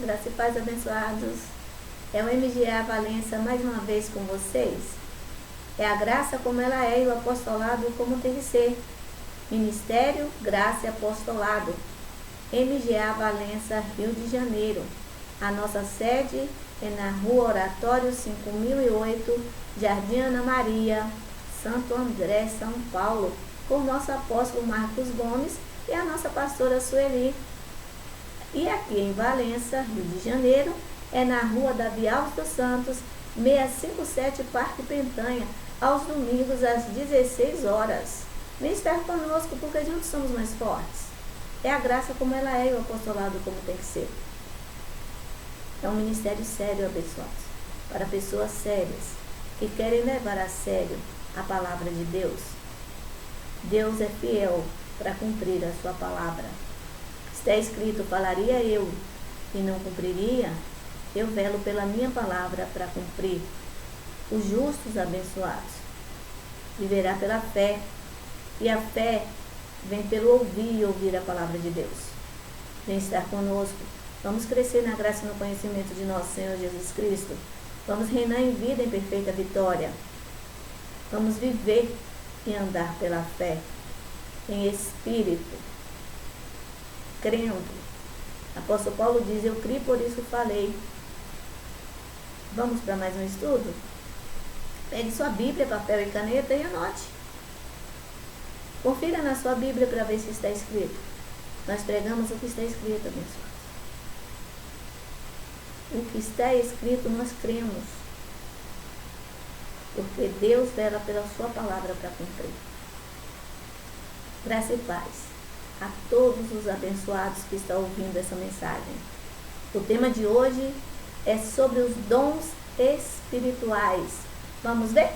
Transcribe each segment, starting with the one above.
Graça e paz, abençoados. É o MGA Valência mais uma vez com vocês. É a graça como ela é e o apostolado como tem que ser. Ministério, Graça e Apostolado. MGA Valência, Rio de Janeiro. A nossa sede é na Rua Oratório 5008, Jardim Ana Maria, Santo André, São Paulo, com o nosso apóstolo Marcos Gomes e a nossa pastora Sueli. E aqui em Valença, Rio de Janeiro, é na Rua Davi Alves dos Santos, 657 Parque Pentanha, aos domingos às 16 horas. Vem estar conosco porque juntos somos mais fortes. É a graça como ela é e o apostolado como tem que ser. É um ministério sério, abençoados, para pessoas sérias que querem levar a sério a palavra de Deus. Deus é fiel para cumprir a sua palavra. Está escrito, falaria eu e não cumpriria, eu velo pela minha palavra para cumprir. Os justos abençoados viverá pela fé, e a fé vem pelo ouvir e ouvir a palavra de Deus. Vem estar conosco. Vamos crescer na graça e no conhecimento de nosso Senhor Jesus Cristo. Vamos reinar em vida em perfeita vitória. Vamos viver e andar pela fé, em espírito, crendo. Apóstolo Paulo diz, eu criei, por isso falei. Vamos para mais um estudo? Pegue sua Bíblia, papel e caneta e anote. Confira na sua Bíblia para ver se está escrito. Nós pregamos o que está escrito, abençoados. O que está escrito nós cremos. Porque Deus vela pela sua palavra para cumprir. Graça e paz a todos os abençoados que estão ouvindo essa mensagem. O tema de hoje é sobre os dons espirituais. Vamos ver?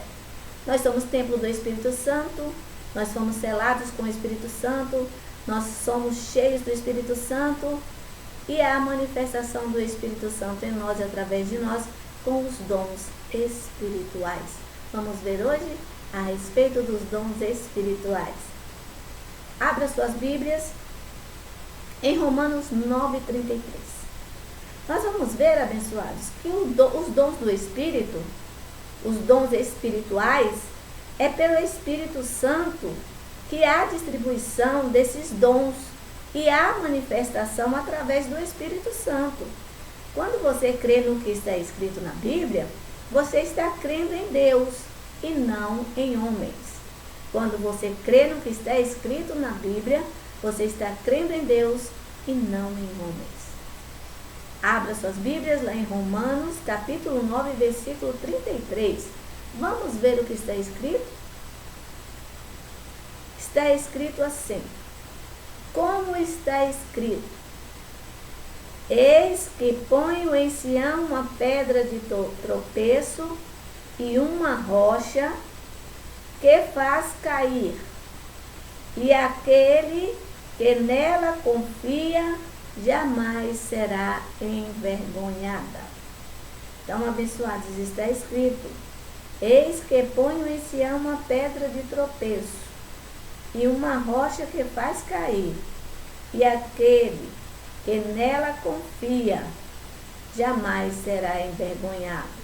Nós somos templo do Espírito Santo, nós fomos selados com o Espírito Santo, nós somos cheios do Espírito Santo e há a manifestação do Espírito Santo em nós e através de nós com os dons espirituais. Vamos ver hoje a respeito dos dons espirituais. Abra suas Bíblias em Romanos 9:33. Nós vamos ver, abençoados, que os dons do Espírito, os dons espirituais, é pelo Espírito Santo que há a distribuição desses dons e há a manifestação através do Espírito Santo. Quando você crê no que está escrito na Bíblia, você está crendo em Deus e não em homens. Quando você crê no que está escrito na Bíblia, você está crendo em Deus e não em homens. Abra suas Bíblias lá em Romanos, capítulo 9, versículo 33. Vamos ver o que está escrito? Está escrito assim. Como está escrito? Eis que ponho em Sião uma pedra de tropeço e uma rocha que faz cair, e aquele que nela confia jamais será envergonhada. Então, abençoados, está escrito, eis que ponho em Sião uma pedra de tropeço e uma rocha que faz cair, e aquele que nela confia jamais será envergonhado.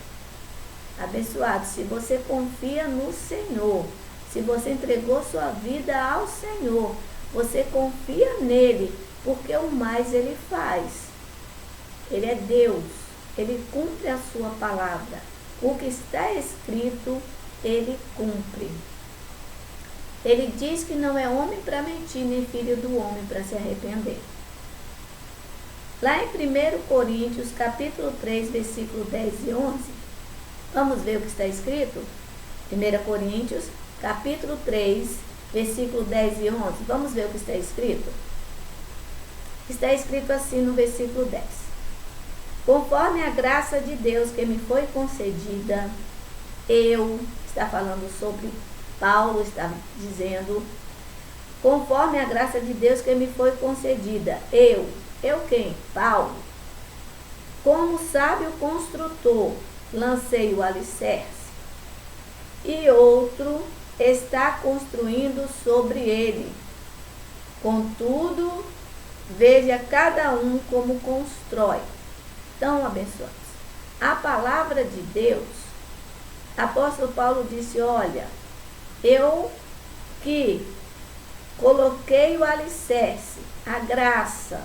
Abençoado, se você confia no Senhor, se você entregou sua vida ao Senhor, você confia nele, porque o mais ele faz. Ele é Deus, ele cumpre a sua palavra. O que está escrito, ele cumpre. Ele diz que não é homem para mentir, nem filho do homem para se arrepender. Lá em 1 Coríntios, capítulo 3, versículo 10 e 11, vamos ver o que está escrito? 1 Coríntios, capítulo 3, versículo 10 e 11. Vamos ver o que está escrito? Está escrito assim no versículo 10. Conforme a graça de Deus que me foi concedida, está falando sobre Paulo, está dizendo, conforme a graça de Deus que me foi concedida, eu quem? Paulo, como sábio construtor, lancei o alicerce, e outro está construindo sobre ele. Contudo, veja cada um como constrói, Então, abençoados, a palavra de Deus, apóstolo Paulo disse, olha, eu que coloquei o alicerce, a graça,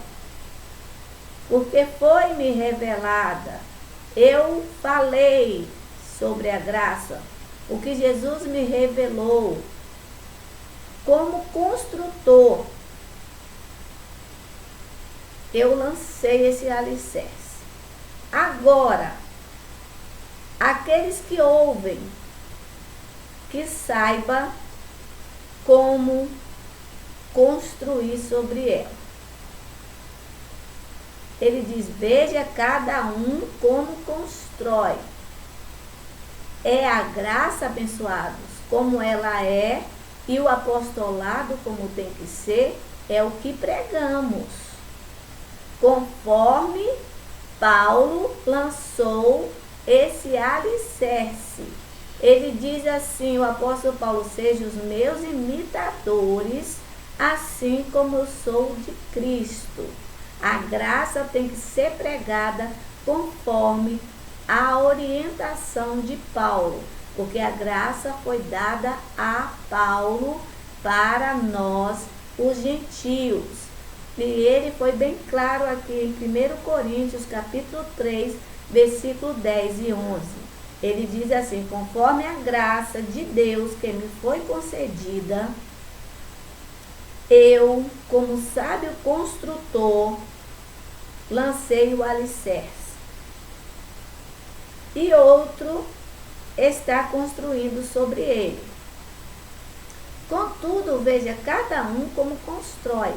porque foi-me revelada, eu falei sobre a graça, o que Jesus me revelou, como construtor, eu lancei esse alicerce. Agora, aqueles que ouvem, que saiba como construir sobre ela. Ele diz, veja cada um como constrói. É a graça, abençoados, como ela é, e o apostolado como tem que ser, é o que pregamos. Conforme Paulo lançou esse alicerce. Ele diz assim, o apóstolo Paulo, sejam os meus imitadores, assim como eu sou de Cristo. A graça tem que ser pregada conforme a orientação de Paulo, porque a graça foi dada a Paulo para nós, os gentios. E ele foi bem claro aqui em 1 Coríntios, capítulo 3, versículo 10 e 11. Ele diz assim, conforme a graça de Deus que me foi concedida, eu, como sábio construtor, lancei o alicerce. E outro está construindo sobre ele. Contudo, veja cada um como constrói.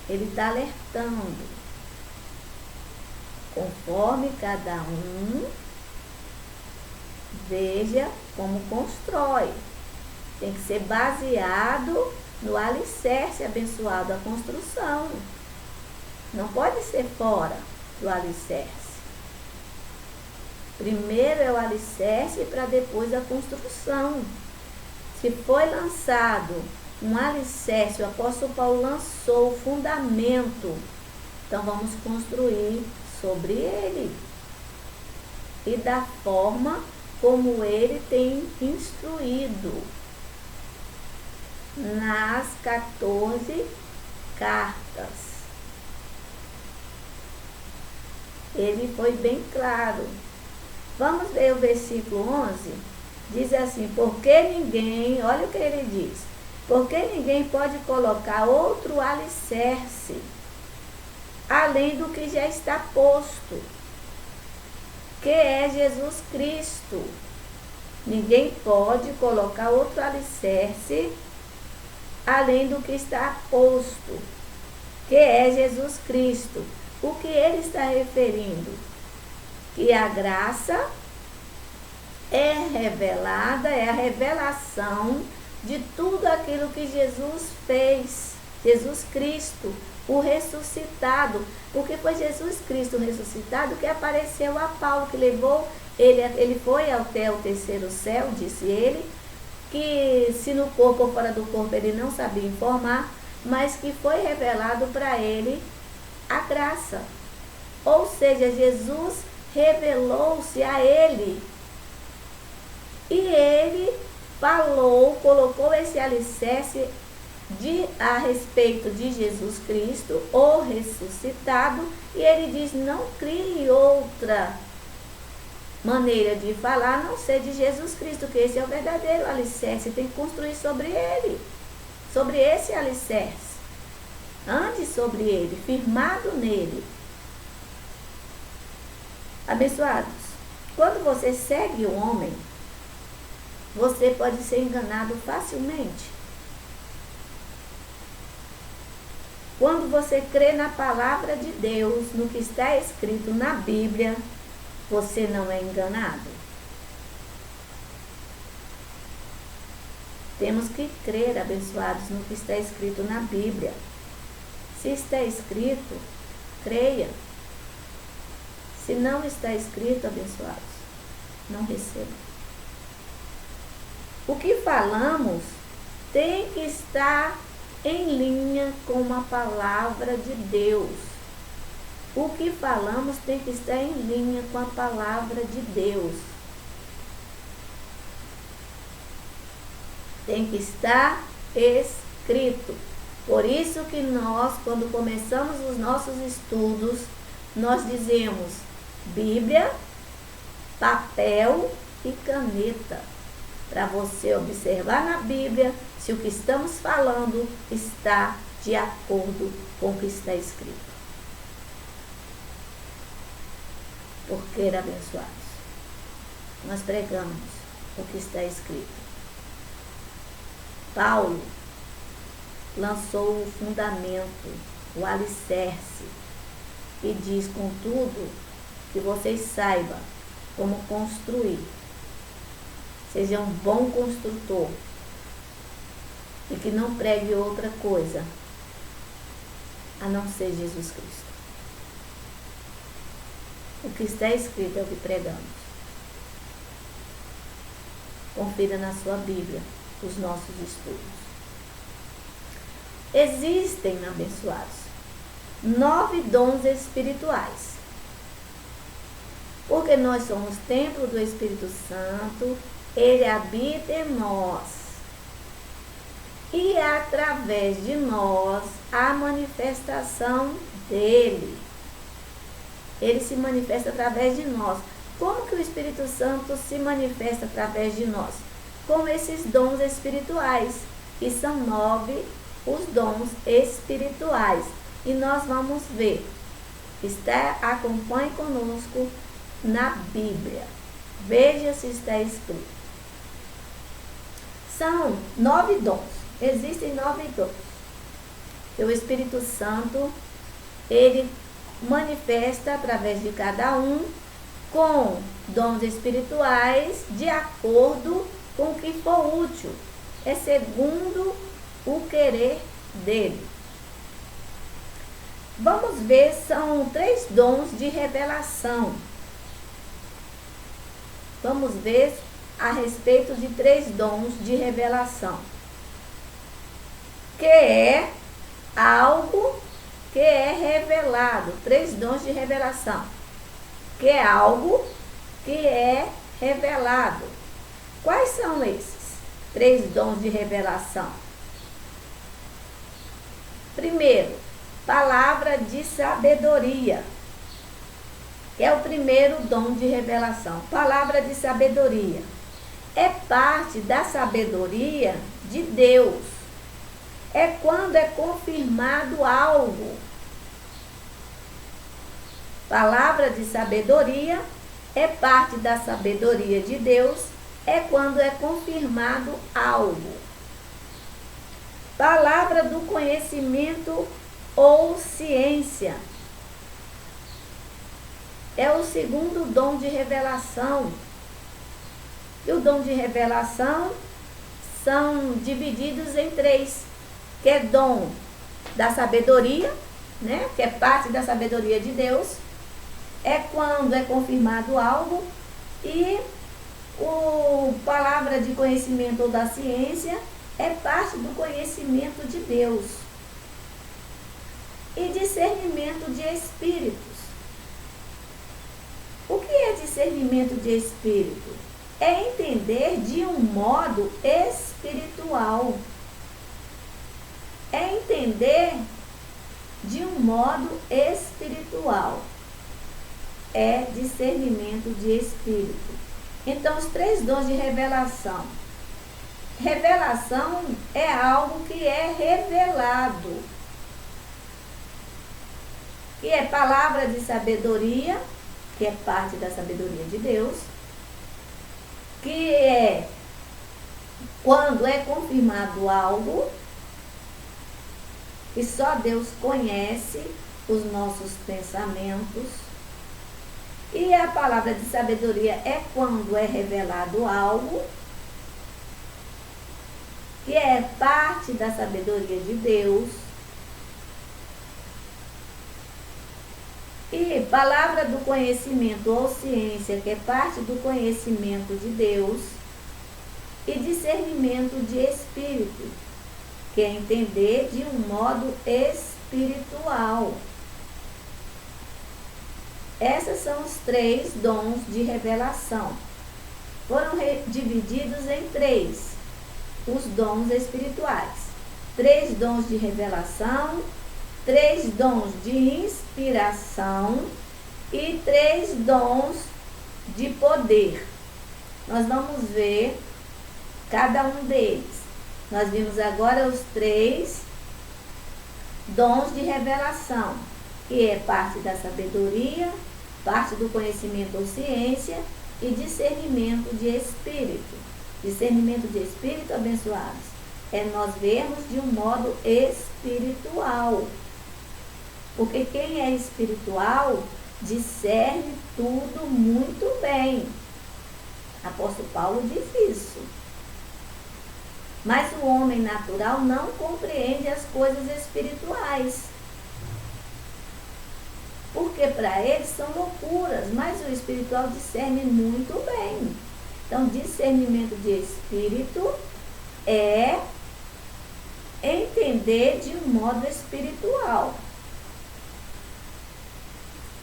Ele está alertando. Conforme cada um, veja como constrói. Tem que ser baseado no alicerce abençoado, a construção. Não pode ser fora do alicerce. Primeiro é o alicerce para depois a construção. Se foi lançado um alicerce, o apóstolo Paulo lançou o fundamento, então vamos construir sobre ele. E da forma como ele tem instruído nas 14 cartas. Ele foi bem claro. Vamos ver o versículo 11. Diz assim, porque ninguém, olha o que ele diz, porque ninguém pode colocar outro alicerce, além do que já está posto, que é Jesus Cristo. Ninguém pode colocar outro alicerce, além do que está posto, que é Jesus Cristo. O que ele está referindo? Que a graça é revelada, é a revelação de tudo aquilo que Jesus fez. Jesus Cristo, o ressuscitado, porque foi Jesus Cristo ressuscitado que apareceu a Paulo, que levou, ele foi até o terceiro céu, disse ele, que se no corpo ou fora do corpo ele não sabia informar, mas que foi revelado para ele a graça. Ou seja, Jesus revelou-se a ele. E ele falou, colocou esse alicerce a respeito de Jesus Cristo, o ressuscitado, e ele diz, não crie outra maneira de falar, a não ser de Jesus Cristo, que esse é o verdadeiro alicerce, tem que construir sobre ele, sobre esse alicerce. Ande sobre ele, firmado nele. Abençoados, quando você segue o homem, você pode ser enganado facilmente. Quando você crê na palavra de Deus, no que está escrito na Bíblia, você não é enganado. Temos que crer, abençoados, no que está escrito na Bíblia. Se está escrito, creia. Se não está escrito, abençoados, não receba. O que falamos tem que estar em linha com a palavra de Deus. o que falamos tem que estar em linha com a palavra de Deus. Tem que estar escrito. Por isso que nós, quando começamos os nossos estudos, nós dizemos Bíblia, papel e caneta, para você observar na Bíblia se o que estamos falando está de acordo com o que está escrito. Porque, abençoados, nós pregamos o que está escrito. Paulo lançou o fundamento, o alicerce, e diz, contudo, que vocês saibam como construir. Seja um bom construtor e que não pregue outra coisa a não ser Jesus Cristo. O que está escrito é o que pregamos. Confira na sua Bíblia os nossos estudos. Existem, abençoados, 9 dons espirituais. Porque nós somos templo do Espírito Santo, ele habita em nós. E através de nós, a manifestação dele. Ele se manifesta através de nós. Como que o Espírito Santo se manifesta através de nós? Com esses dons espirituais, que são 9 os dons espirituais. E nós vamos ver. Acompanhe conosco na Bíblia. Veja se está escrito. São 9 dons. Existem 9 dons. E o Espírito Santo, ele manifesta através de cada um com dons espirituais de acordo com o que for útil. É segundo o querer dele. Vamos ver, são 3 dons de revelação. Vamos ver a respeito de 3 dons de revelação. Que é algo que é revelado. 3 dons de revelação. Que é algo que é revelado. Quais são esses 3 dons de revelação? Primeiro, palavra de sabedoria. Que é o primeiro dom de revelação. Palavra de sabedoria. É parte da sabedoria de Deus. É quando é confirmado algo. Palavra de sabedoria é parte da sabedoria de Deus, é quando é confirmado algo. Palavra do conhecimento ou ciência. É o segundo dom de revelação. E o dom de revelação são divididos em 3. Que é dom da sabedoria, né? Que é parte da sabedoria de Deus. É quando é confirmado algo. E o palavra de conhecimento ou da ciência é parte do conhecimento de Deus. E discernimento de espíritos. O que é discernimento de espírito? É entender de um modo espiritual. É entender de um modo espiritual. É discernimento de espírito. Então, os 3 dons de revelação. Revelação é algo que é revelado. Que é palavra de sabedoria, que é parte da sabedoria de Deus. Que é quando é confirmado algo, e só Deus conhece os nossos pensamentos. E a palavra de sabedoria é quando é revelado algo, que é parte da sabedoria de Deus. E palavra do conhecimento ou ciência, que é parte do conhecimento de Deus. E discernimento de espírito, que é entender de um modo espiritual. Esses são os 3 dons de revelação. Foram divididos em 3, os dons espirituais. 3 dons de revelação, 3 dons de inspiração e 3 dons de poder. Nós vamos ver cada um deles. Nós vimos agora os 3 dons de revelação, que é parte da sabedoria, parte do conhecimento ou ciência e discernimento de espírito. Discernimento de espírito, abençoados, é nós vermos de um modo espiritual. Porque quem é espiritual discerne tudo muito bem. Apóstolo Paulo diz isso. Mas o homem natural não compreende as coisas espirituais, porque para eles são loucuras, mas o espiritual discerne muito bem. Então, discernimento de espírito é entender de um modo espiritual.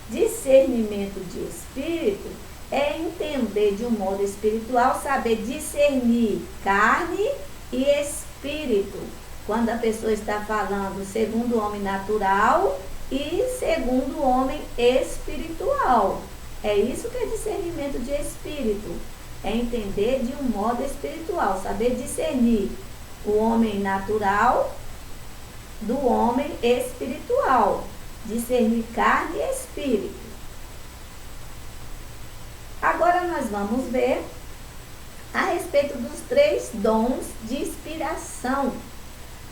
Discernimento de espírito é entender de um modo espiritual, saber discernir carne e espírito. Quando a pessoa está falando segundo o homem natural e segundo o homem espiritual. É isso que é discernimento de espírito. É entender de um modo espiritual, saber discernir o homem natural do homem espiritual. Discernir carne e espírito. Agora nós vamos ver a respeito dos 3 dons de inspiração.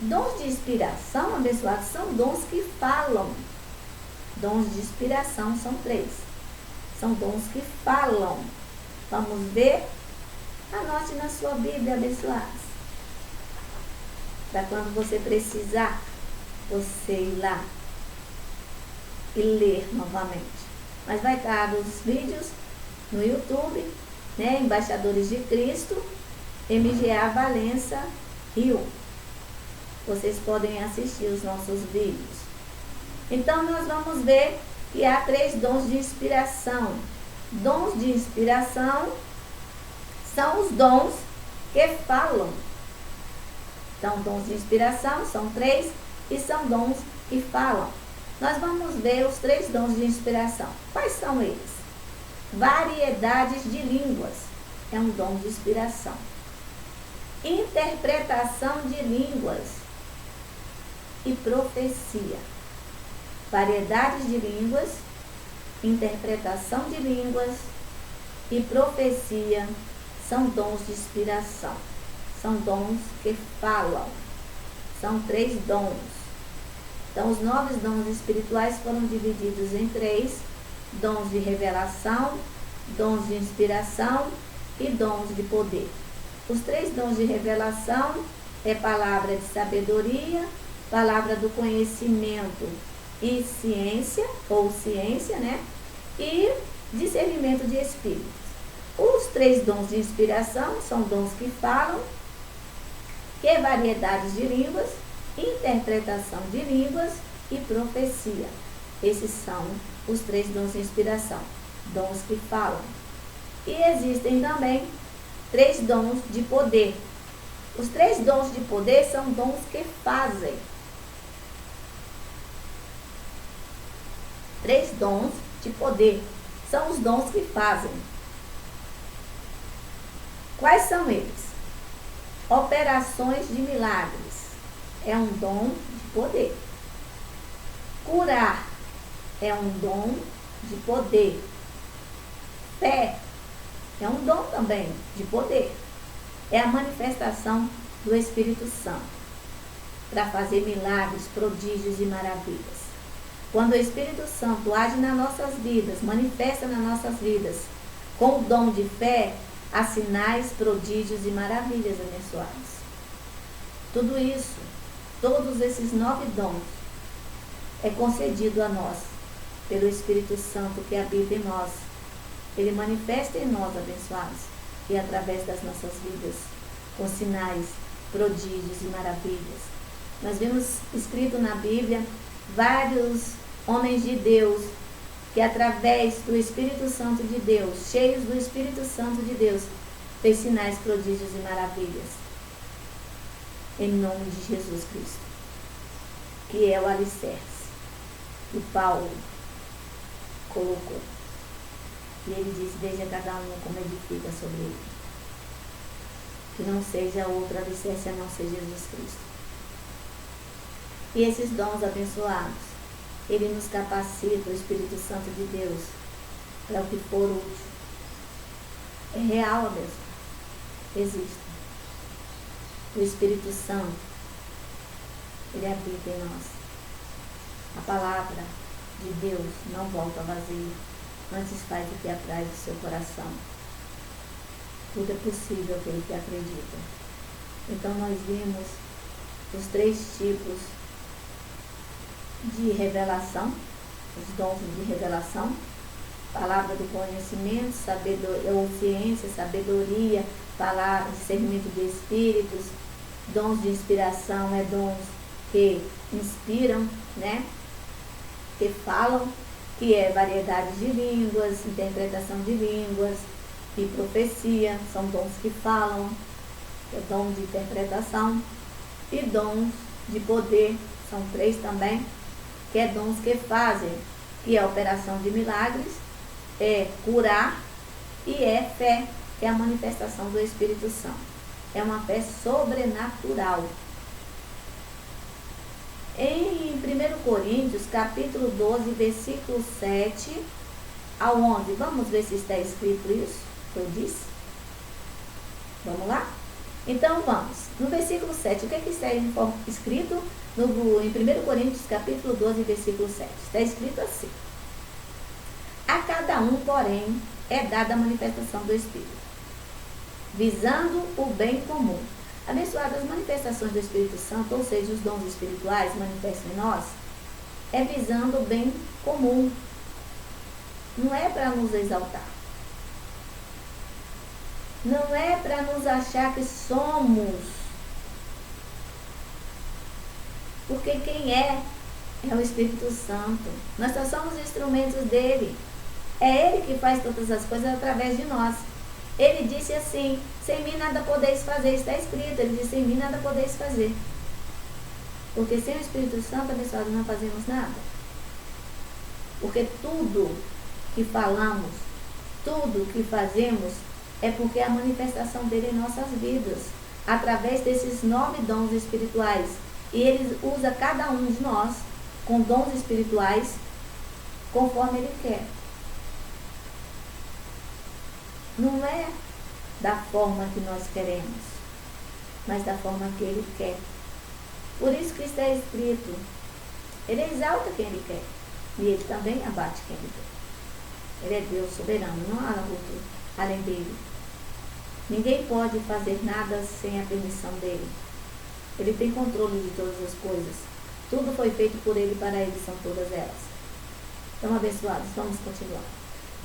Dons de inspiração, abençoados, são dons que falam. Dons de inspiração são 3. São dons que falam. Vamos ver? Anote na sua Bíblia, abençoados. Para quando você precisar, você ir lá e ler novamente. Mas vai estar os vídeos no YouTube, né? Embaixadores de Cristo, MGA Valença, Rio. Vocês podem assistir os nossos vídeos. Então, nós vamos ver que há 3 dons de inspiração. Dons de inspiração são os dons que falam. Então, dons de inspiração são 3 e são dons que falam. Nós vamos ver os 3 dons de inspiração. Quais são eles? Variedades de línguas é um dom de inspiração. Interpretação de línguas e profecia. Variedades de línguas, interpretação de línguas e profecia são dons de inspiração. São dons que falam. São 3 dons. Então, os 9 dons espirituais foram divididos em 3: dons de revelação, dons de inspiração e dons de poder. Os 3 dons de revelação é palavra de sabedoria, palavra do conhecimento e ciência, ou ciência, né? E discernimento de espíritos. Os 3 dons de inspiração são dons que falam, que é variedades de línguas, interpretação de línguas e profecia. Esses são os 3 dons de inspiração, dons que falam. E existem também 3 dons de poder. Os 3 dons de poder são dons que fazem. 3 dons de poder são os dons que fazem. Quais são eles? Operações de milagres é um dom de poder. Curar é um dom de poder. Fé é um dom também de poder. É a manifestação do Espírito Santo para fazer milagres, prodígios e maravilhas. Quando o Espírito Santo age nas nossas vidas, manifesta nas nossas vidas, com o dom de fé, há sinais, prodígios e maravilhas abençoados. Tudo isso, todos esses 9 dons, é concedido a nós pelo Espírito Santo que habita em nós. Ele manifesta em nós, abençoados, e através das nossas vidas, com sinais, prodígios e maravilhas. Nós vemos escrito na Bíblia vários homens de Deus que através do Espírito Santo de Deus, cheios do Espírito Santo de Deus, fez sinais, prodígios e maravilhas. Em nome de Jesus Cristo, que é o alicerce que Paulo colocou. E ele diz: veja cada um como edifica sobre ele. Que não seja outro alicerce a não ser Jesus Cristo. E esses dons abençoados, ele nos capacita, o Espírito Santo de Deus, para o que for útil. É real, abençoado. Existe. O Espírito Santo, ele habita em nós. A palavra de Deus não volta vazia, antes faz o que apraz do seu coração. Tudo é possível aquele que acredita. Então nós vimos os 3 tipos de revelação, os dons de revelação, palavra do conhecimento, sabedoria, ou ciência, sabedoria, palavra, discernimento de espíritos, dons de inspiração, dons que inspiram, né? Que falam, que é variedade de línguas, interpretação de línguas e profecia, são dons que falam, é dom de interpretação, e dons de poder, são 3 também, que é dons que fazem, que é a operação de milagres, é curar e é fé, que é a manifestação do Espírito Santo. É uma fé sobrenatural. Em 1 Coríntios, capítulo 12, versículo 7 ao 11, vamos ver se está escrito isso que eu disse? Vamos lá? Então vamos. No versículo 7, o que está escrito em 1 Coríntios, capítulo 12, versículo 7? Está escrito assim: a cada um, porém, é dada a manifestação do Espírito, visando o bem comum. Abençoadas, as manifestações do Espírito Santo, ou seja, os dons espirituais manifestos em nós, é visando o bem comum. Não é para nos exaltar. Não é para nos achar que somos. Porque quem é o Espírito Santo. Nós só somos instrumentos dele. É ele que faz todas as coisas através de nós. Ele disse assim: sem mim nada podeis fazer. Está escrito, ele disse: sem mim nada podeis fazer. Porque sem o Espírito Santo, abençoado, não fazemos nada. Porque tudo que falamos, tudo que fazemos, é porque é a manifestação dele em nossas vidas, através desses 9 dons espirituais. E ele usa cada um de nós com dons espirituais conforme ele quer. Não é da forma que nós queremos, mas da forma que ele quer. Por isso que está escrito: ele exalta quem ele quer, e ele também abate quem ele quer. Ele é Deus soberano, não há outro além dele. Ninguém pode fazer nada sem a permissão dele. Ele tem controle de todas as coisas. Tudo foi feito por ele, para ele são todas elas. Então, abençoados, vamos continuar.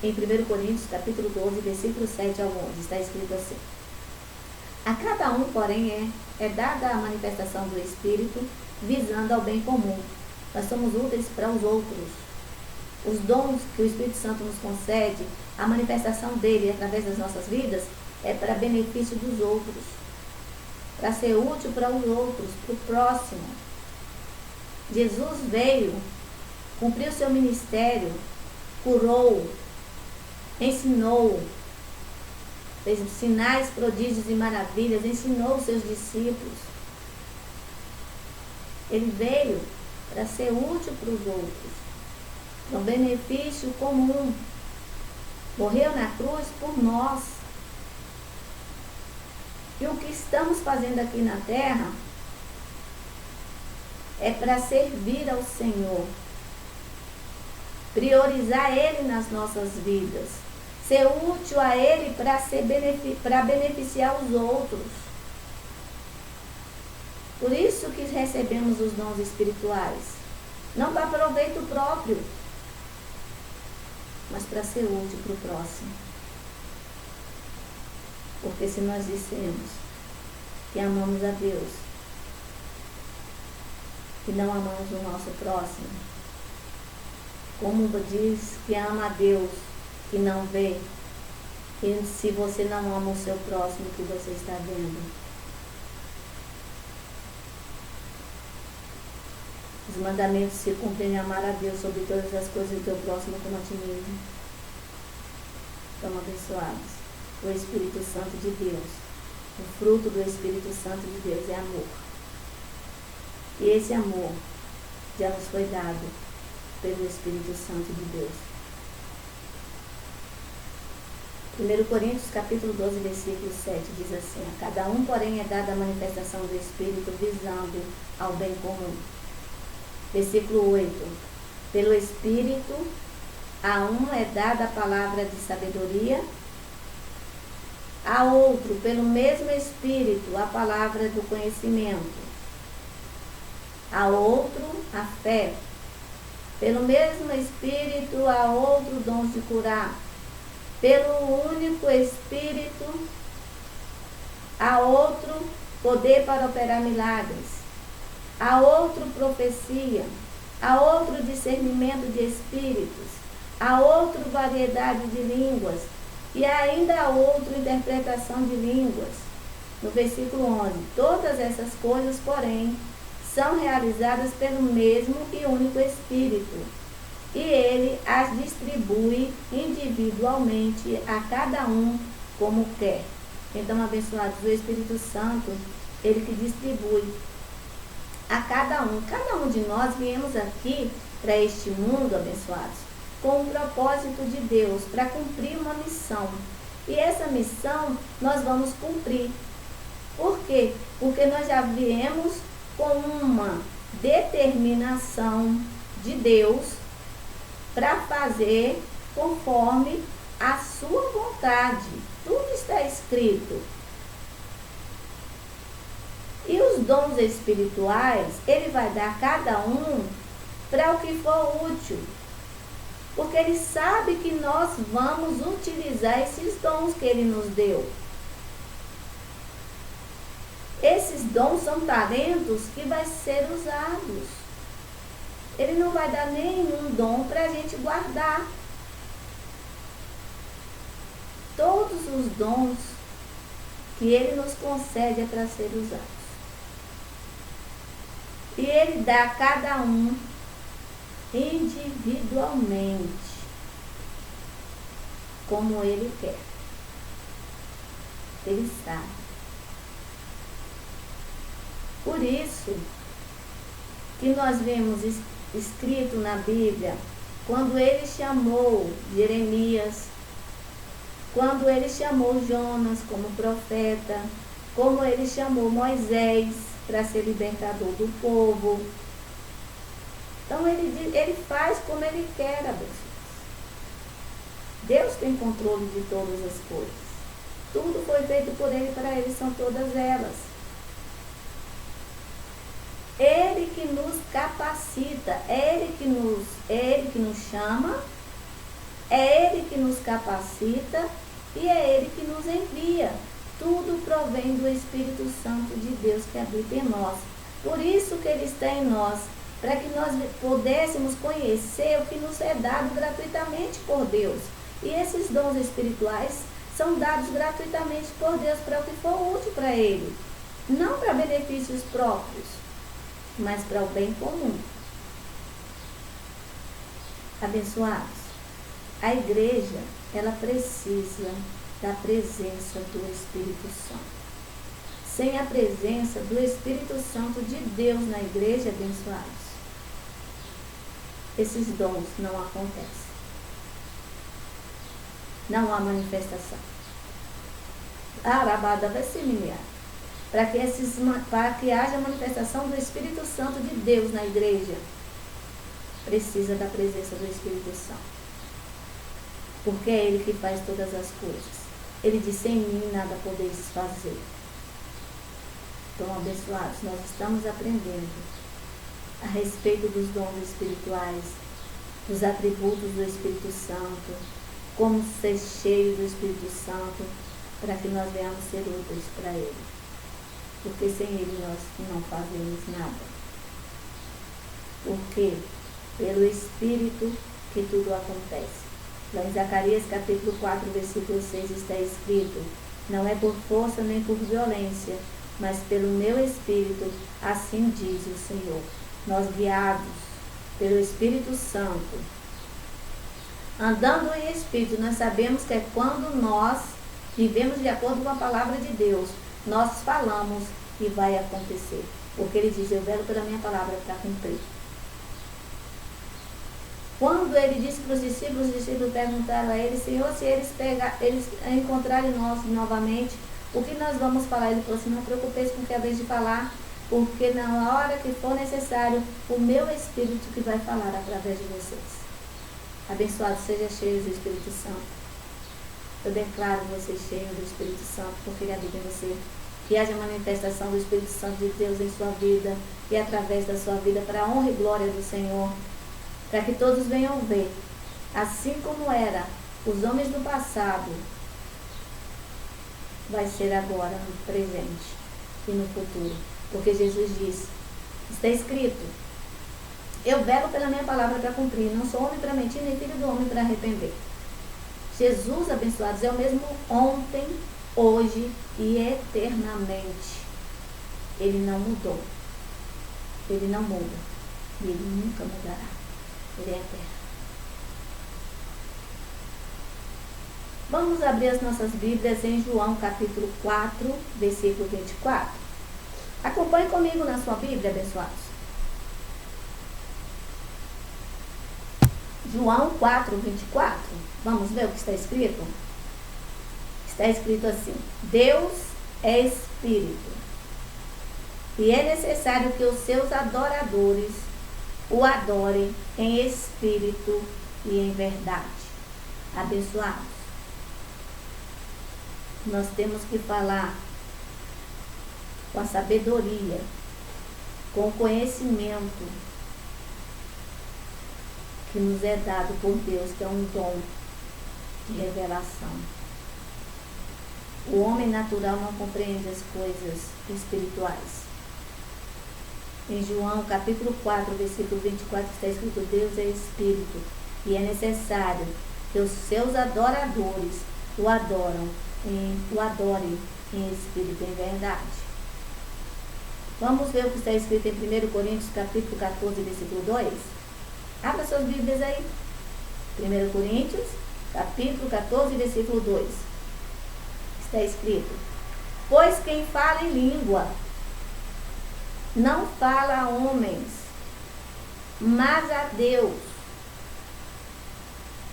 Em 1 Coríntios, capítulo 12, versículo 7 ao 11, está escrito assim: a cada um, porém, é dada a manifestação do Espírito, visando ao bem comum. Nós somos úteis para os outros. Os dons que o Espírito Santo nos concede, a manifestação dele através das nossas vidas, é para benefício dos outros, para ser útil para os outros, para o próximo. Jesus veio, cumpriu seu ministério, curou, ensinou, fez sinais, prodígios e maravilhas, ensinou os seus discípulos. Ele veio para ser útil para os outros, para um benefício comum. Morreu na cruz por nós. E o que estamos fazendo aqui na terra é para servir ao Senhor, priorizar Ele nas nossas vidas, ser útil a Ele para beneficiar os outros. Por isso que recebemos os dons espirituais, não para proveito próprio, mas para ser útil para o próximo. Porque se nós dissermos que amamos a Deus e não amamos o nosso próximo, Como diz que ama a Deus e não vê, e se você não ama o seu próximo que você está vendo. Os mandamentos se cumprem em amar a Deus sobre todas as coisas e o teu próximo como a ti mesmo. Estão abençoados. O Espírito Santo de Deus. O fruto do Espírito Santo de Deus é amor. E esse amor já nos foi dado pelo Espírito Santo de Deus. 1 Coríntios capítulo 12, versículo 7 diz assim: a cada um, porém, é dada a manifestação do Espírito visando ao bem comum. Versículo 8: pelo Espírito, a um é dada a palavra de sabedoria, a outro, pelo mesmo Espírito, a palavra do conhecimento, a outro, a fé, pelo mesmo Espírito, a outro, dons de curar, pelo único Espírito, a outro, poder para operar milagres, a outro, profecia, a outro, discernimento de espíritos, a outro, variedade de línguas, e ainda a outro, interpretação de línguas. No versículo 11: todas essas coisas, porém, são realizadas pelo mesmo e único Espírito, e ele as distribui individualmente a cada um como quer. Então, abençoados, o Espírito Santo, ele que distribui a cada um. Cada um de nós viemos aqui para este mundo, abençoados, com um propósito de Deus, para cumprir uma missão. E essa missão nós vamos cumprir. Por quê? Porque nós já viemos com uma determinação de Deus para fazer conforme a sua vontade. Tudo está escrito. E os dons espirituais, ele vai dar a cada um para o que for útil. Porque ele sabe que nós vamos utilizar esses dons que ele nos deu. Esses dons são talentos que vai ser usados. Ele não vai dar nenhum dom para a gente guardar. Todos os dons que ele nos concede é para ser usados. E ele dá a cada um individualmente, como ele quer. Ele sabe. Por isso que nós vemos escrito na Bíblia, quando ele chamou Jeremias, quando ele chamou Jonas como profeta, como ele chamou Moisés para ser libertador do povo. Então ele faz como ele quer, abençoados. Deus tem controle de todas as coisas. Tudo foi feito por ele, para ele são todas elas. Ele que nos capacita, é ele que nos chama, é ele que nos capacita e é ele que nos envia. Tudo provém do Espírito Santo de Deus que habita em nós. Por isso que ele está em nós, para que nós pudéssemos conhecer o que nos é dado gratuitamente por Deus. E esses dons espirituais são dados gratuitamente por Deus para o que for útil para ele. Não para benefícios próprios, mas para o bem comum. Abençoados, a igreja, ela precisa da presença do Espírito Santo. Sem a presença do Espírito Santo de Deus na igreja, abençoados, esses dons não acontecem. Não há manifestação. A arabada vai se linear. Para que haja manifestação do Espírito Santo de Deus na igreja, precisa da presença do Espírito Santo. Porque é ele que faz todas as coisas. Ele diz: sem mim nada podeis fazer. Então, abençoados, nós estamos aprendendo a respeito dos dons espirituais, dos atributos do Espírito Santo, como ser cheio do Espírito Santo, para que nós venhamos ser úteis para ele. Porque sem ele nós não fazemos nada. Porque pelo Espírito que tudo acontece. Lá em Zacarias capítulo 4, versículo 6 está escrito: não é por força nem por violência, mas pelo meu Espírito, assim diz o Senhor. Nós guiados pelo Espírito Santo, andando em Espírito, nós sabemos que é quando nós vivemos de acordo com a palavra de Deus, nós falamos e vai acontecer. Porque ele diz: eu velo pela minha palavra para cumprir. Quando ele disse para os discípulos perguntaram a ele: Senhor, se eles encontrarem nós novamente, o que nós vamos falar? Ele falou assim: não preocupeis com o que é vez de falar, porque na hora que for necessário, o meu Espírito que vai falar através de vocês. Abençoado seja cheio do Espírito Santo. Eu declaro você cheio do Espírito Santo, porque ele habita em você. Que haja manifestação do Espírito Santo de Deus em sua vida e através da sua vida, para a honra e glória do Senhor. Para que todos venham ver, assim como era os homens do passado, vai ser agora no presente e no futuro. Porque Jesus disse, está escrito: eu velo pela minha palavra para cumprir, não sou homem para mentir, nem filho do homem para arrepender. Jesus, abençoados, é o mesmo ontem, hoje e eternamente. Ele não mudou. Ele não muda. E ele nunca mudará. Ele é eterno. Vamos abrir as nossas Bíblias em João capítulo 4, versículo 24. Acompanhe comigo na sua Bíblia, abençoados. João 4, 24. Vamos ver o que está escrito? Está escrito assim: Deus é Espírito, e é necessário que os seus adoradores o adorem em espírito e em verdade. Abençoados, nós temos que falar com a sabedoria, com o conhecimento que nos é dado por Deus, que é um dom de revelação. O homem natural não compreende as coisas espirituais. Em João capítulo 4, versículo 24, está escrito: Deus é Espírito, e é necessário que os seus adoradores o adorem em espírito e em verdade. Vamos ver o que está escrito em 1 Coríntios capítulo 14, versículo 2. Abra suas Bíblias aí. 1 Coríntios capítulo 14, versículo 2. Está escrito: pois quem fala em língua não fala a homens, mas a Deus.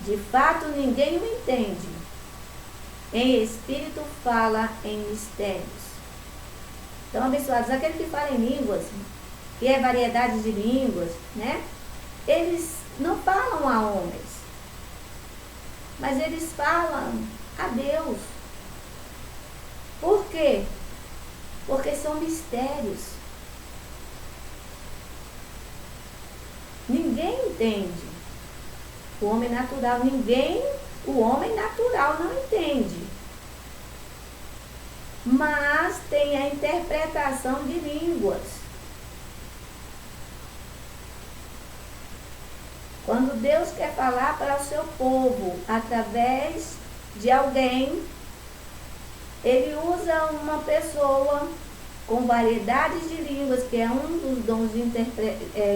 De fato, ninguém o entende. Em espírito fala em mistérios. Então, abençoados, aquele que fala em línguas, que é variedade de línguas, né? Eles não falam a homens, mas eles falam a Deus. Por quê? Porque são mistérios. Ninguém entende. O homem natural não entende. Mas tem a interpretação de línguas. Quando Deus quer falar para o seu povo através de alguém, ele usa uma pessoa com variedades de línguas, que é um dos dons de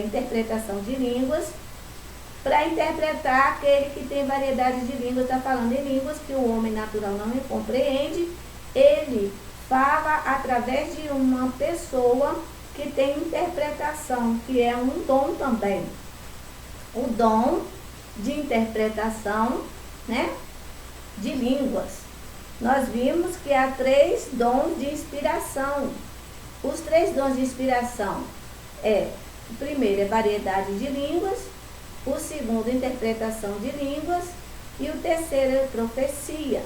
interpretação de línguas, para interpretar aquele que tem variedade de línguas, está falando em línguas que o homem natural não compreende. Ele fala através de uma pessoa que tem interpretação, que é um dom também. O dom de interpretação, né, de línguas. Nós vimos que há 3 dons de inspiração. Os 3 dons de inspiração o primeiro é variedade de línguas, o segundo, interpretação de línguas, e o terceiro é profecia.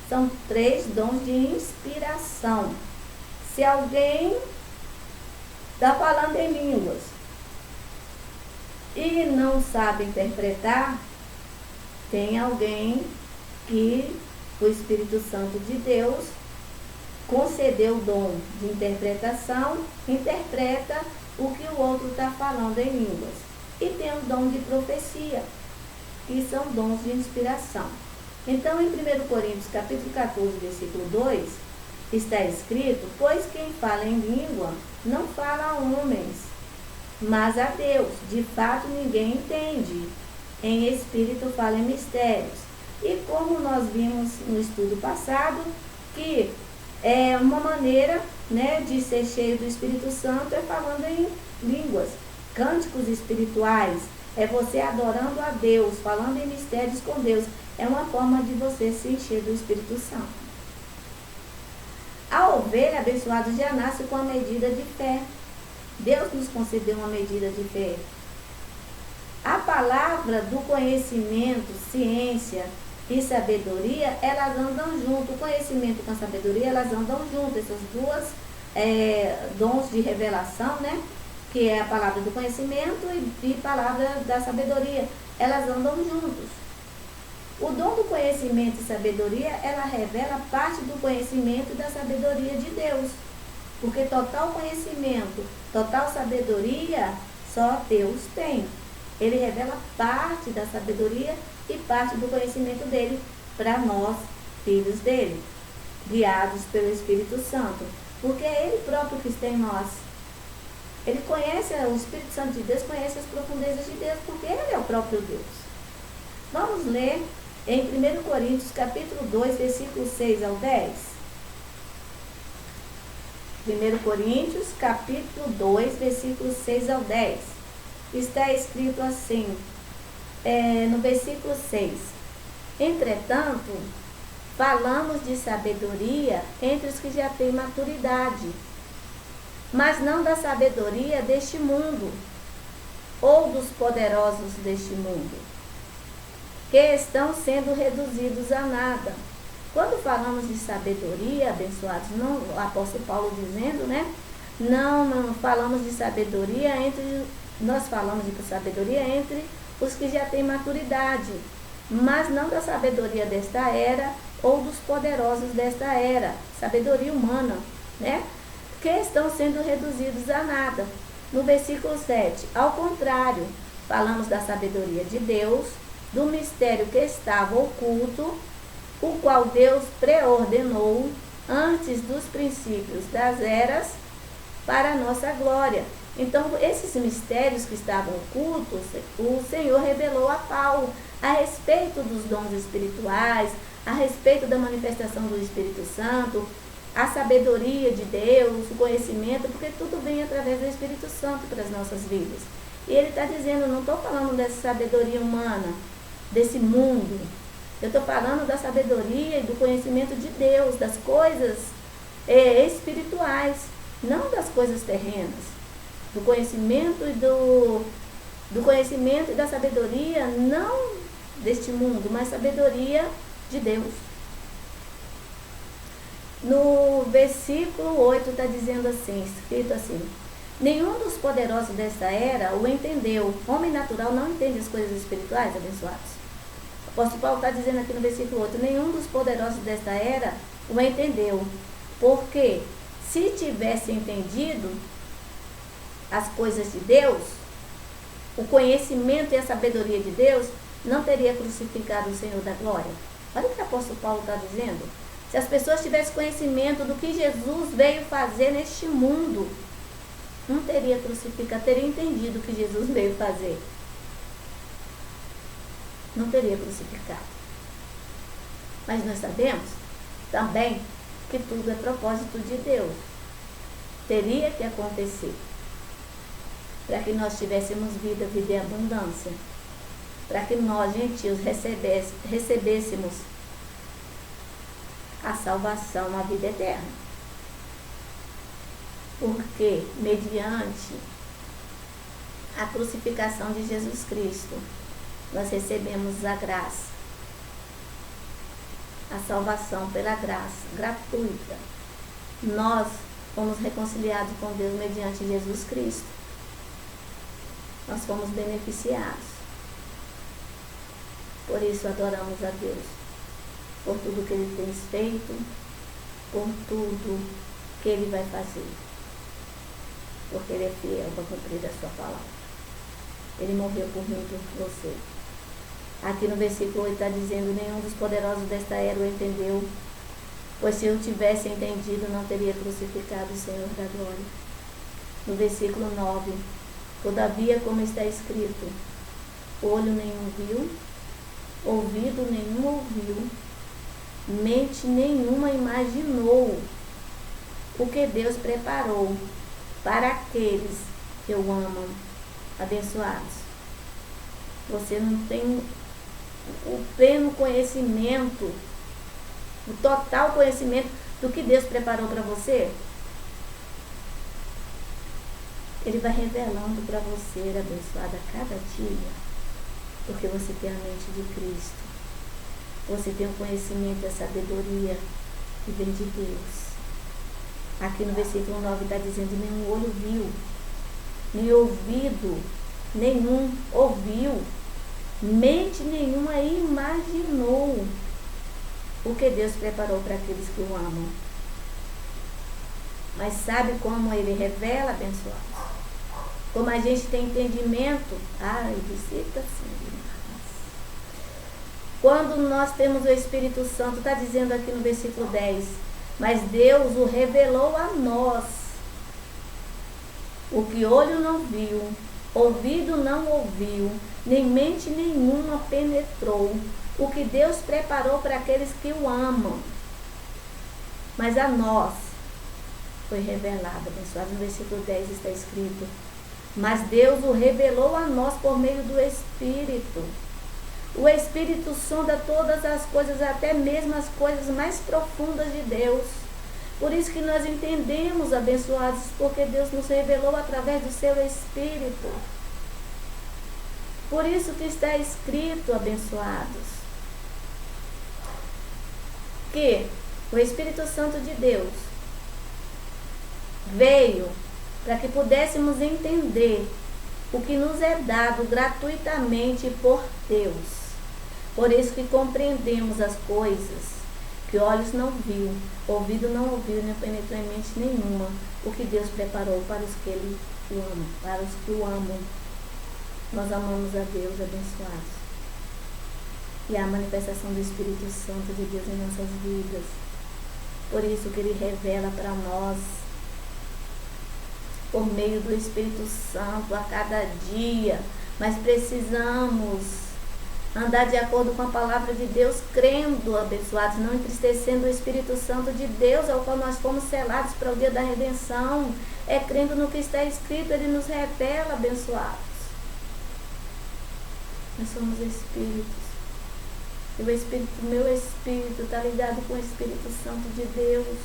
São 3 dons de inspiração. Se alguém está falando em línguas e não sabe interpretar, tem alguém que o Espírito Santo de Deus concedeu o dom de interpretação, interpreta o que o outro está falando em línguas. E tem o dom de profecia. que são dons de inspiração. Então, em 1 Coríntios, capítulo 14, versículo 2, está escrito: pois quem fala em língua não fala a homens, mas a Deus. De fato, ninguém entende. Em espírito fala em mistérios. E como nós vimos no estudo passado, que é uma maneira, né, de ser cheio do Espírito Santo é falando em línguas, cânticos espirituais, é você adorando a Deus, falando em mistérios com Deus. É uma forma de você se encher do Espírito Santo. A ovelha abençoada já nasce com a medida de fé. Deus nos concedeu uma medida de fé. A palavra do conhecimento, ciência e sabedoria, elas andam junto. O conhecimento com a sabedoria, elas andam junto. Essas duas dons de revelação, né? Que é a palavra do conhecimento e palavra da sabedoria. Elas andam juntos. O dom do conhecimento e sabedoria, ela revela parte do conhecimento e da sabedoria de Deus. Porque total conhecimento, total sabedoria, só Deus tem. Ele revela parte da sabedoria e parte do conhecimento dele para nós, filhos dele, guiados pelo Espírito Santo. Porque é ele próprio que está em nós. Ele conhece, o Espírito Santo de Deus conhece as profundezas de Deus, porque ele é o próprio Deus. Vamos ler em 1 Coríntios, capítulo 2, versículos 6 ao 10. 1 Coríntios, capítulo 2, versículos 6 ao 10. Está escrito assim, no versículo 6. Entretanto, falamos de sabedoria entre os que já têm maturidade, mas não da sabedoria deste mundo, ou dos poderosos deste mundo, que estão sendo reduzidos a nada. Quando falamos de sabedoria, abençoados, não, o apóstolo Paulo dizendo, né? Não falamos de sabedoria nós falamos de sabedoria entre os que já têm maturidade, mas não da sabedoria desta era ou dos poderosos desta era, sabedoria humana, né? Que estão sendo reduzidos a nada. No versículo 7, ao contrário, falamos da sabedoria de Deus, do mistério que estava oculto, o qual Deus preordenou antes dos princípios das eras para a nossa glória. Então, esses mistérios que estavam ocultos, o Senhor revelou a Paulo a respeito dos dons espirituais, a respeito da manifestação do Espírito Santo, a sabedoria de Deus, o conhecimento, porque tudo vem através do Espírito Santo para as nossas vidas. E ele está dizendo, não estou falando dessa sabedoria humana, desse mundo. Eu estou falando da sabedoria e do conhecimento de Deus, das coisas espirituais, não das coisas terrenas. Do conhecimento do conhecimento e da sabedoria, não deste mundo, mas sabedoria de Deus. No versículo 8 está dizendo assim, escrito assim: nenhum dos poderosos desta era o entendeu. Homem natural não entende as coisas espirituais, abençoados. O apóstolo Paulo está dizendo aqui no versículo 8, nenhum dos poderosos desta era o entendeu. Porque se tivesse entendido as coisas de Deus, o conhecimento e a sabedoria de Deus, não teria crucificado o Senhor da glória. Olha o que o apóstolo Paulo está dizendo. Se as pessoas tivessem conhecimento do que Jesus veio fazer neste mundo, não teria crucificado, teria entendido o que Jesus veio fazer. Não teria crucificado. Mas nós sabemos também que tudo é propósito de Deus. Teria que acontecer para que nós tivéssemos vida em abundância, para que nós, gentios, recebêssemos a salvação, a vida eterna. Porque, mediante a crucificação de Jesus Cristo, nós recebemos a graça, a salvação pela graça, gratuita. Nós fomos reconciliados com Deus mediante Jesus Cristo. Nós fomos beneficiados. Por isso adoramos a Deus, por tudo que Ele tem feito, por tudo que Ele vai fazer. Porque Ele é fiel para cumprir a sua palavra. Ele morreu por mim e por você. Aqui no versículo 8 está dizendo: nenhum dos poderosos desta era o entendeu, pois se eu tivesse entendido, não teria crucificado o Senhor da glória. No versículo 9: todavia, como está escrito, olho nenhum viu, ouvido nenhum ouviu, mente nenhuma imaginou o que Deus preparou para aqueles que o amam. Abençoados. Você não tem o pleno conhecimento, o total conhecimento do que Deus preparou para você? Ele vai revelando para você, abençoada, a cada dia, porque você tem a mente de Cristo. Você tem o conhecimento e a sabedoria que vem de Deus. Aqui no versículo 9 está dizendo: nenhum olho viu, nem ouvido nenhum ouviu, mente nenhuma imaginou o que Deus preparou para aqueles que o amam. Mas sabe como ele revela, abençoados? Como a gente tem entendimento? Visita assim. Quando nós temos o Espírito Santo, está dizendo aqui no versículo 10, mas Deus o revelou a nós, o que olho não viu, ouvido não ouviu, nem mente nenhuma penetrou, o que Deus preparou para aqueles que o amam. Mas a nós foi revelado, abençoado. No versículo 10 está escrito: mas Deus o revelou a nós por meio do Espírito. O Espírito sonda todas as coisas, até mesmo as coisas mais profundas de Deus. Por isso que nós entendemos, abençoados, porque Deus nos revelou através do seu Espírito. Por isso que está escrito, abençoados, que o Espírito Santo de Deus veio para que pudéssemos entender o que nos é dado gratuitamente por Deus. Por isso que compreendemos as coisas que olhos não viu, ouvido não ouviu, nem penetrou em mente nenhuma, o que Deus preparou para os que Ele o amam, para os que o amam. Nós amamos a Deus, abençoados. E a manifestação do Espírito Santo de Deus em nossas vidas. Por isso que Ele revela para nós, por meio do Espírito Santo, a cada dia. Mas precisamos andar de acordo com a palavra de Deus, crendo, abençoados, não entristecendo o Espírito Santo de Deus, ao qual nós fomos selados para o dia da redenção. É crendo no que está escrito, Ele nos revela, abençoados. Nós somos espíritos. E o Espírito, meu Espírito, está ligado com o Espírito Santo de Deus.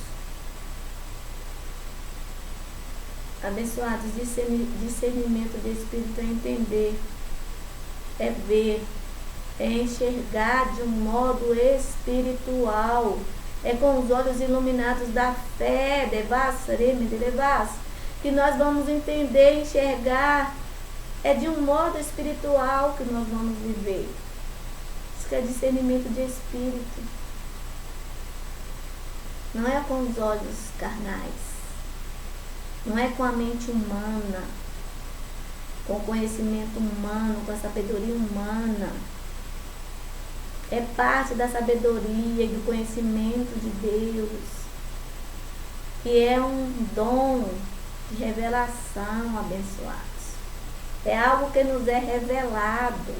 Abençoados, discernimento de Espírito é entender, é ver, é enxergar de um modo espiritual, é com os olhos iluminados da fé, que nós vamos entender, enxergar, é de um modo espiritual que nós vamos viver. Isso que é discernimento de Espírito. Não é com os olhos carnais, não é com a mente humana, com o conhecimento humano, com a sabedoria humana. É parte da sabedoria e do conhecimento de Deus, que é um dom de revelação, abençoados. É algo que nos é revelado,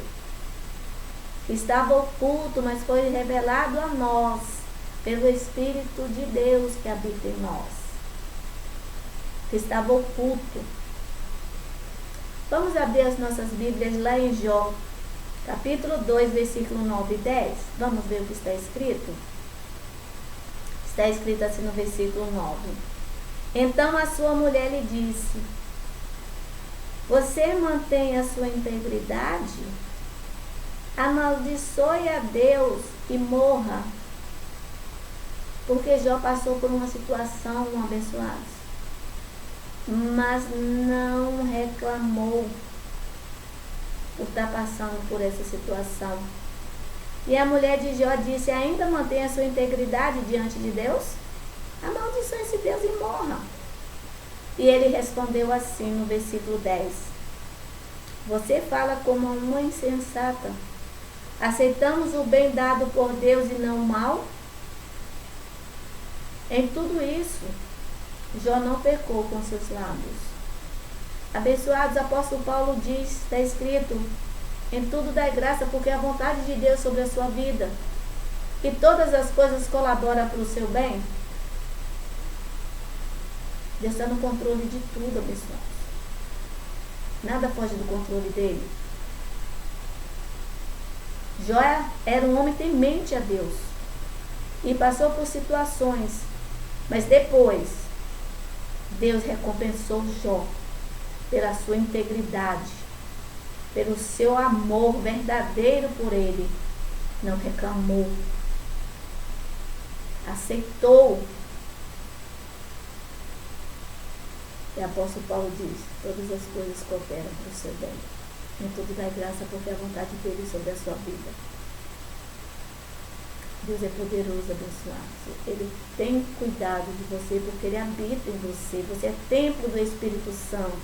que estava oculto, mas foi revelado a nós, pelo Espírito de Deus que habita em nós, que estava oculto. Vamos abrir as nossas Bíblias lá em Jó, capítulo 2, versículo 9 e 10. Vamos ver o que está escrito? Está escrito assim no versículo 9. Então a sua mulher lhe disse: você mantém a sua integridade? Amaldiçoe a Deus e morra. Porque Jó passou por uma situação, abençoados, mas não reclamou por estar passando por essa situação. E a mulher de Jó disse: ainda mantém a sua integridade diante de Deus? Amaldiçoe esse Deus e morra. E ele respondeu assim no versículo 10: você fala como uma insensata. Aceitamos o bem dado por Deus e não o mal? Em tudo isso, Jó não pecou com seus lábios. Abençoados, apóstolo Paulo diz, está escrito, em tudo dai graça, porque é a vontade de Deus sobre a sua vida. E todas as coisas colaboram para o seu bem. Deus está no controle de tudo, abençoados. Nada foge do controle dele. Jó era um homem temente a Deus. E passou por situações. Mas depois, Deus recompensou Jó pela sua integridade, pelo seu amor verdadeiro por ele. Não reclamou. Aceitou. E o apóstolo Paulo diz, todas as coisas cooperam para o seu bem. Em tudo dá graça, porque é a vontade dele sobre a sua vida. Deus é poderoso, abençoado. Ele tem cuidado de você, porque ele habita em você. Você é templo do Espírito Santo.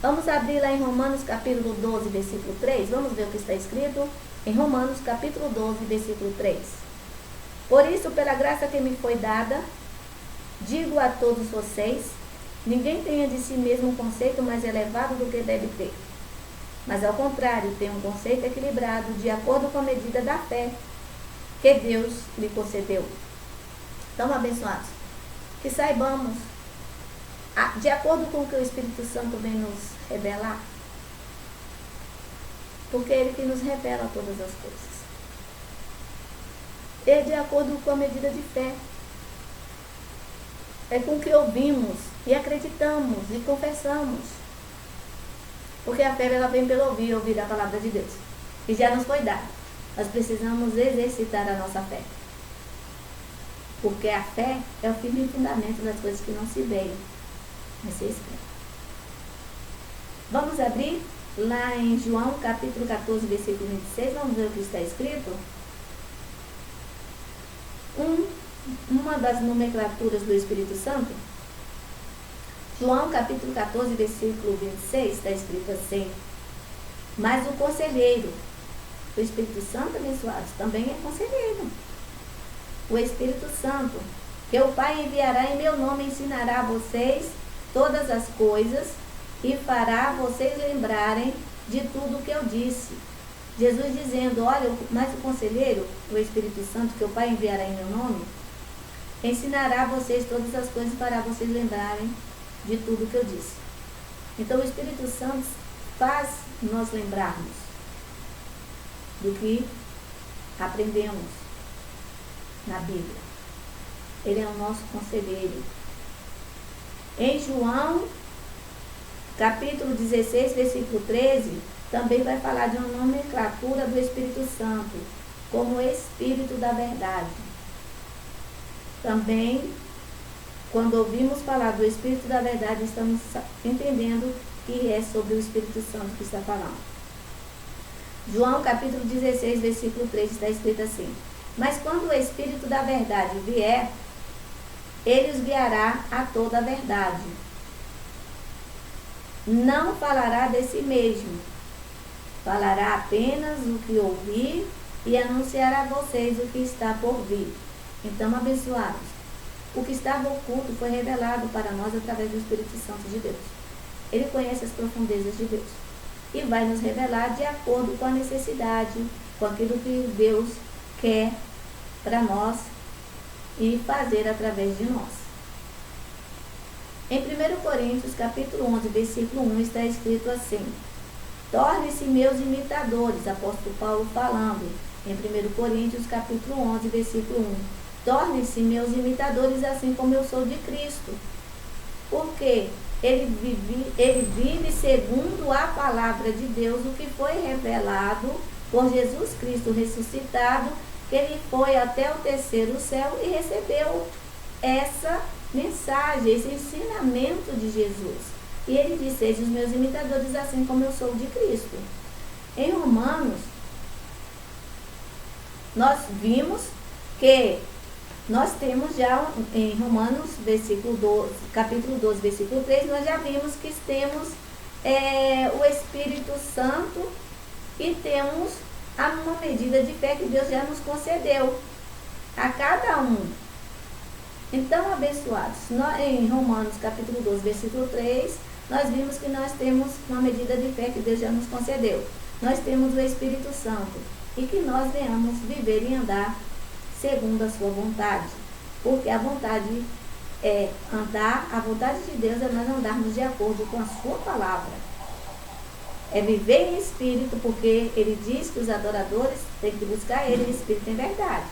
Vamos abrir lá em Romanos capítulo 12, versículo 3. Vamos ver o que está escrito em Romanos capítulo 12, versículo 3. Por isso, pela graça que me foi dada, digo a todos vocês, ninguém tenha de si mesmo um conceito mais elevado do que deve ter. Mas ao contrário, tenha um conceito equilibrado, de acordo com a medida da fé que Deus lhe concedeu. Então, abençoados, que saibamos, de acordo com o que o Espírito Santo vem nos revelar, porque é Ele que nos revela todas as coisas. É de acordo com a medida de fé. É com o que ouvimos e acreditamos e confessamos. Porque a fé ela vem pelo ouvir a palavra de Deus. E já nos foi dada. Nós precisamos exercitar a nossa fé. Porque a fé é o firme fundamento das coisas que não se veem, mas se esperam. Vamos abrir lá em João capítulo 14, versículo 26. Vamos ver o que está escrito. Uma das nomenclaturas do Espírito Santo. João capítulo 14, versículo 26, está escrito assim: mas o conselheiro, o Espírito Santo, abençoados, também é conselheiro. O Espírito Santo, que o Pai enviará em meu nome, ensinará a vocês todas as coisas e fará vocês lembrarem de tudo o que eu disse. Jesus dizendo, olha, mas o conselheiro, o Espírito Santo, que o Pai enviará em meu nome, ensinará a vocês todas as coisas para vocês lembrarem de tudo que eu disse. Então o Espírito Santo faz nós lembrarmos do que aprendemos na Bíblia. Ele é o nosso conselheiro. Em João capítulo 16, versículo 13, também vai falar de uma nomenclatura do Espírito Santo, como Espírito da Verdade. Também, quando ouvimos falar do Espírito da Verdade, estamos entendendo que é sobre o Espírito Santo que está falando. João capítulo 16, versículo 3, está escrito assim: mas quando o Espírito da Verdade vier, ele os guiará a toda a verdade. Não falará de si mesmo, falará apenas o que ouvir e anunciará a vocês o que está por vir. Então, abençoados, o que estava oculto foi revelado para nós através do Espírito Santo de Deus. Ele conhece as profundezas de Deus e vai nos revelar de acordo com a necessidade, com aquilo que Deus quer para nós e fazer através de nós. Em 1 Coríntios, capítulo 11, versículo 1, está escrito assim: torne-se meus imitadores, apóstolo Paulo falando, em 1 Coríntios, capítulo 11, versículo 1. Torne-se meus imitadores, assim como eu sou de Cristo. Porque ele vive segundo a palavra de Deus, o que foi revelado por Jesus Cristo ressuscitado, que ele foi até o terceiro céu e recebeu essa mensagem, esse ensinamento de Jesus. E ele disse: sejam os meus imitadores, assim como eu sou de Cristo. Em Romanos, nós vimos que nós temos já em Romanos, capítulo 12, versículo 3, nós já vimos que temos o Espírito Santo e temos uma medida de fé que Deus já nos concedeu a cada um. Então, abençoados, em Romanos capítulo 12, versículo 3, nós vimos que nós temos uma medida de fé que Deus já nos concedeu. Nós temos o Espírito Santo e que nós venhamos viver e andar segundo a sua vontade. Porque a vontade a vontade de Deus é nós andarmos de acordo com a sua palavra. É viver em espírito, porque ele diz que os adoradores têm que buscar ele em espírito em verdade.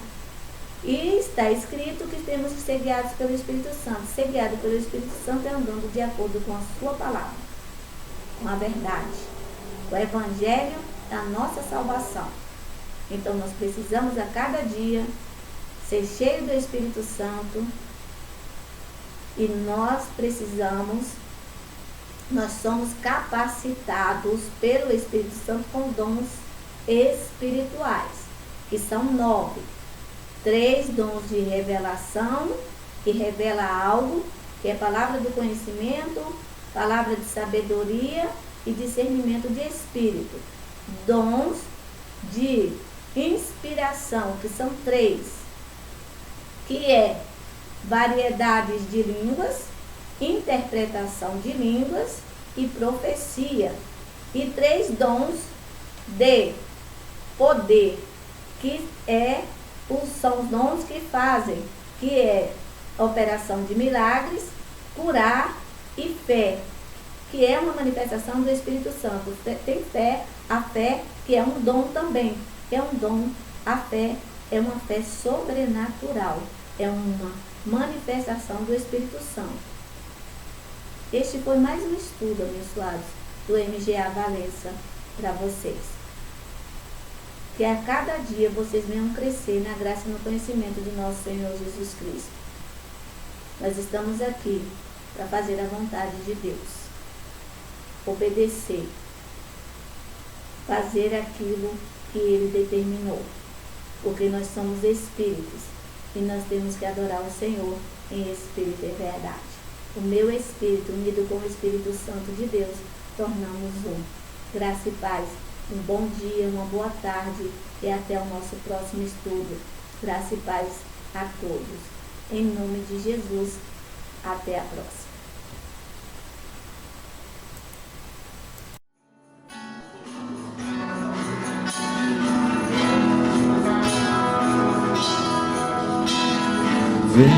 E está escrito que temos que ser guiados pelo Espírito Santo. Ser guiado pelo Espírito Santo é andando de acordo com a sua palavra, com a verdade, o evangelho da nossa salvação. Então nós precisamos a cada dia ser cheio do Espírito Santo. E nós somos capacitados pelo Espírito Santo com dons espirituais, que são 9. 3 dons de revelação, que revela algo, que é palavra do conhecimento, palavra de sabedoria e discernimento de espírito. Dons de inspiração, que são 3, que é variedades de línguas, interpretação de línguas e profecia. E 3 dons de poder, que são os dons que fazem, que é operação de milagres, curar e fé, que é uma manifestação do Espírito Santo. Tem fé, a fé que é um dom também, a fé é uma fé sobrenatural, é uma manifestação do Espírito Santo. Este foi mais um estudo, abençoados, do MGA Valença para vocês. Que a cada dia vocês venham crescer na graça e no conhecimento de nosso Senhor Jesus Cristo. Nós estamos aqui para fazer a vontade de Deus, obedecer, fazer aquilo que Ele determinou, porque nós somos espíritos e nós temos que adorar o Senhor em espírito e verdade. O meu espírito, unido com o Espírito Santo de Deus, tornamos um. Graça e paz. Um bom dia, uma boa tarde e até o nosso próximo estudo. Graça e paz a todos. Em nome de Jesus, até a próxima. Vem,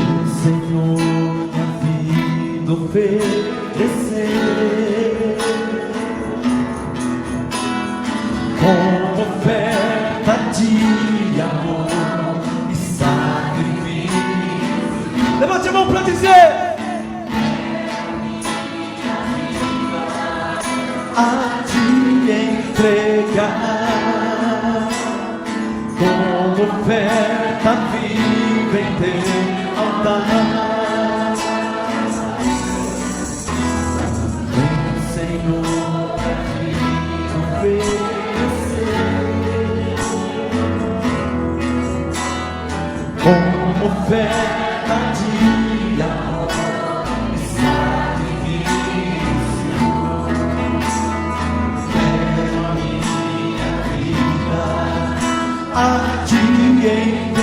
Senhor, minha vida oferecer como oferta de amor e sacrifício. Levante a mão para dizer: a te entregar como oferta viva em teu altar. Vem, Senhor, oferecer como oferta de amor e sacrifício. Quero a minha vida a te entregar